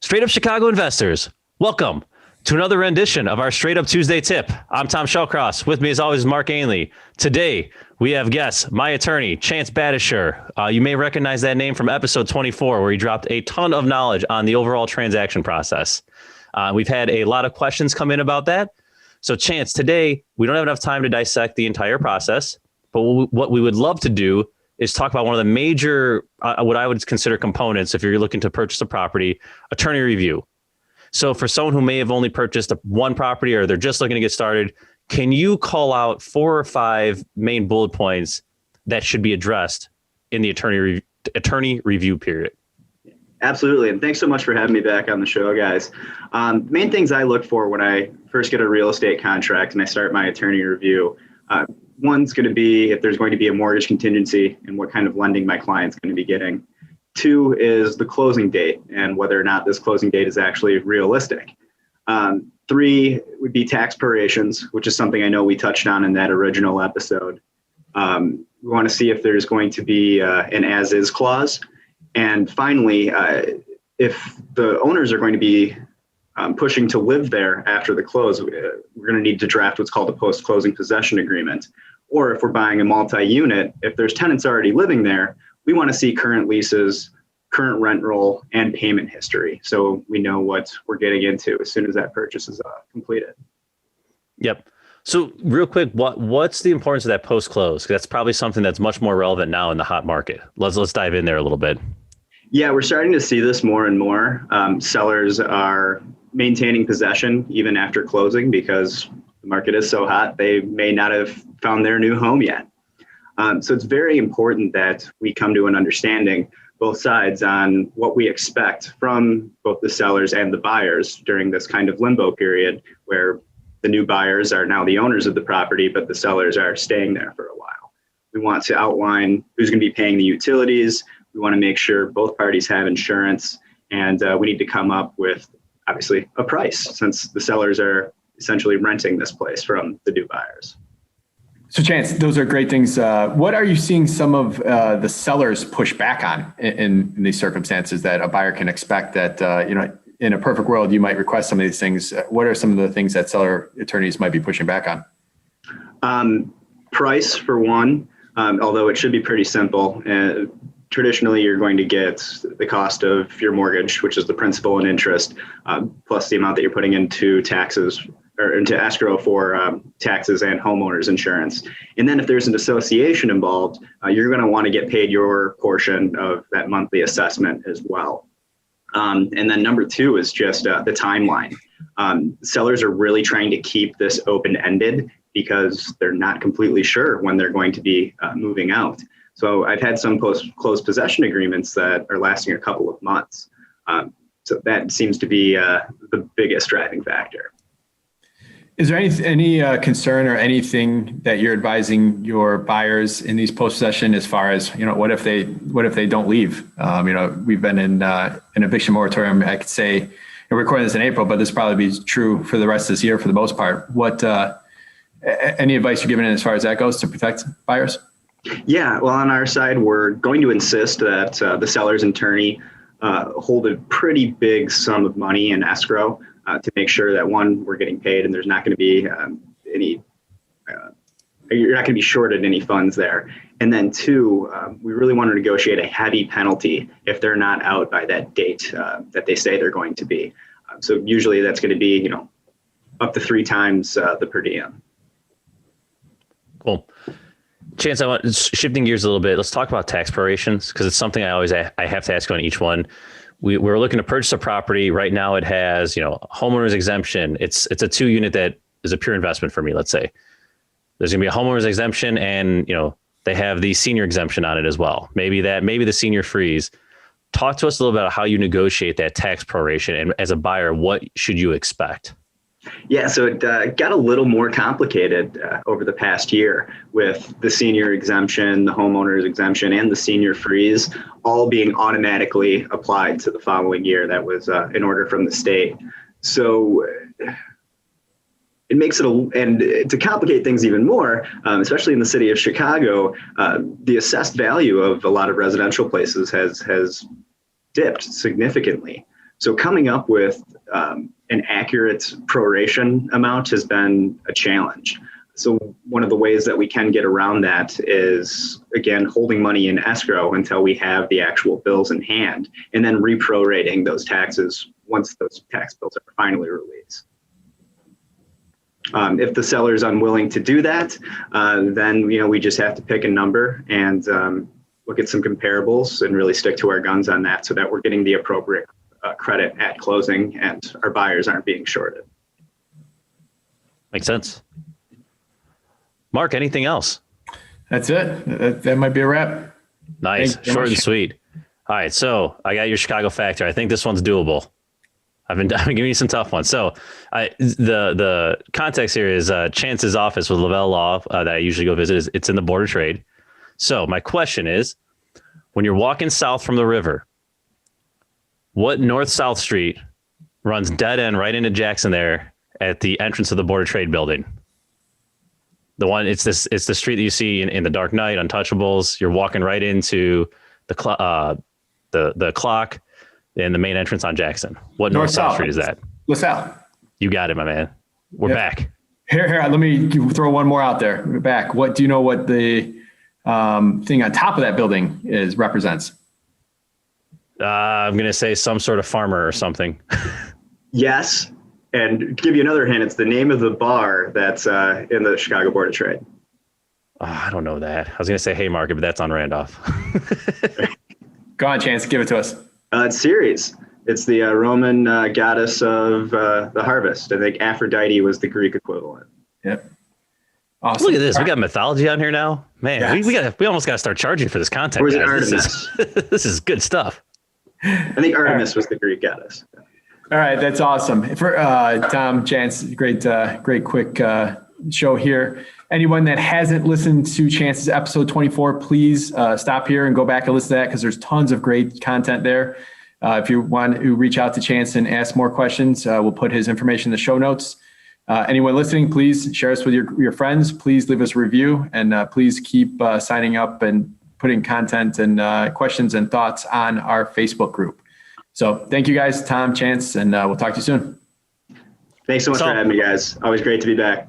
Straight up Chicago investors, welcome to another rendition of our Straight Up Tuesday tip. I'm 𝗤𝘃𝗀𝘀. With me as always is Mark Ainley. Today we have guest, my attorney, Chance Badertscher. You may recognize that name from episode 24 where he dropped a ton of knowledge on the overall transaction process. We've had a lot of questions come in about that. So Chance, today we don't have enough time to dissect the entire process, but what we would love to do is talk about one of the major, what I would consider components if you're looking to purchase a property, attorney review. So for someone who may have only purchased one property or they're just looking to get started, can you call out 4 or 5 main bullet points that should be addressed in the attorney review period? Absolutely. And thanks so much for having me back on the show, guys. Main things I look for when I first get a real estate contract and I start my attorney review, one's going to be if there's going to be a mortgage contingency and what kind of lending my client's going to be getting. 2 is the closing date and whether or not this closing date is actually realistic. 3 would be tax prorations, which is something I know we touched on in that original episode. We want to see if there's going to be an as-is clause. And finally, if the owners are going to be pushing to live there after the close, we're going to need to draft what's called a post-closing possession agreement. Or if we're buying a multi-unit, if there's tenants already living there, we want to see current leases, current rent roll, and payment history. So we know what we're getting into as soon as that purchase is completed. Yep. So real quick, what's the importance of that post-close? That's probably something that's much more relevant now in the hot market. Let's dive in there a little bit. Yeah, we're starting to see this more and more. Sellers are maintaining possession even after closing because the market is so hot, they may not have found their new home yet. So it's very important that we come to an understanding, both sides, on what we expect from both the sellers and the buyers during this kind of limbo period where the new buyers are now the owners of the property, but the sellers are staying there for a while. We want to outline who's going to be paying the utilities. We want to make sure both parties have insurance, and we need to come up with, obviously, a price since the sellers are essentially renting this place from the new buyers. So Chance, those are great things. What are you seeing some of the sellers push back on in these circumstances that a buyer can expect that, in a perfect world, you might request some of these things? What are some of the things that seller attorneys might be pushing back on? Price, for one, although it should be pretty simple. Traditionally, you're going to get the cost of your mortgage, which is the principal and interest, plus the amount that you're putting into taxes or into escrow for taxes and homeowners insurance. And then if there's an association involved, you're going to want to get paid your portion of that monthly assessment as well. And then number 2 is just the timeline. Sellers are really trying to keep this open-ended because they're not completely sure when they're going to be moving out. So I've had some post-close possession agreements that are lasting a couple of months. So that seems to be the biggest driving factor. Is there any concern or anything that you're advising your buyers in these post-possession as far as, what if they don't leave? We've been in an eviction moratorium. I could say we're recording this in April, but this probably be true for the rest of this year for the most part. What any advice you're giving as far as that goes to protect buyers? Yeah, well, on our side, we're going to insist that the seller's attorney hold a pretty big sum of money in escrow to make sure that, one, we're getting paid and there's not going to be you're not going to be shorted any funds there. And then 2, we really want to negotiate a heavy penalty if they're not out by that date that they say they're going to be. So usually that's going to be, up to 3 times the per diem. Cool. Chance, I want shifting gears a little bit. Let's talk about tax prorations because it's something I have to ask on each one. We're looking to purchase a property right now. It has, homeowners exemption. It's a 2-unit that is a pure investment for me. Let's say there's going to be a homeowners exemption, and they have the senior exemption on it as well. Maybe the senior freeze. Talk to us a little bit about how you negotiate that tax proration, and as a buyer, what should you expect? Yeah, so it got a little more complicated over the past year with the senior exemption, the homeowners exemption, and the senior freeze all being automatically applied to the following year. That was an order from the state. So it makes it, and to complicate things even more, especially in the city of Chicago, the assessed value of a lot of residential places has dipped significantly. So coming up with an accurate proration amount has been a challenge. So one of the ways that we can get around that is, again, holding money in escrow until we have the actual bills in hand, and then reprorating those taxes once those tax bills are finally released. If the seller is unwilling to do that, then we just have to pick a number and look at some comparables and really stick to our guns on that, so that we're getting the appropriate credit at closing and our buyers aren't being shorted. Makes sense. Mark, anything else? That's it. That might be a wrap. Nice. Short and sweet. All right. So I got your Chicago factor. I think this one's doable. I've been giving you some tough ones. So the context here is Chance's office with Lavelle Law that I usually go visit. It's in the Board of Trade. So my question is, when you're walking south from the river, what north-south street runs dead end right into Jackson there at the entrance of the Board of Trade building? The one, it's the street that you see in The Dark Knight, Untouchables. You're walking right into the clock and the main entrance on Jackson. What north-south street is that? LaSalle. You got it, my man. We're back. Here, let me throw one more out there. We're back. What do you know what the thing on top of that building represents? I'm going to say some sort of farmer or something. Yes. And give you another hint, it's the name of the bar that's in the Chicago Board of Trade. Oh, I don't know that. I was going to say Haymarket, but that's on Randolph. Go on, Chance. Give it to us. It's Ceres. It's the Roman goddess of the harvest. I think Aphrodite was the Greek equivalent. Yep. Awesome. Look at this. We got mythology on here now. Man, yes. we almost got to start charging for this content. Or was it guys. Artemis? This is good stuff. I think Artemis was the Greek goddess. All right, that's awesome. For Tom, Chance, great quick show here. Anyone that hasn't listened to Chance's episode 24, please stop here and go back and listen to that, because there's tons of great content there. If you want to reach out to Chance and ask more questions, we'll put his information in the show notes. Anyone listening, please share us with your friends. Please leave us a review, and please keep signing up and putting content and questions and thoughts on our Facebook group. So thank you guys, Tom, Chance, and we'll talk to you soon. Thanks so much for having me, guys. Always great to be back.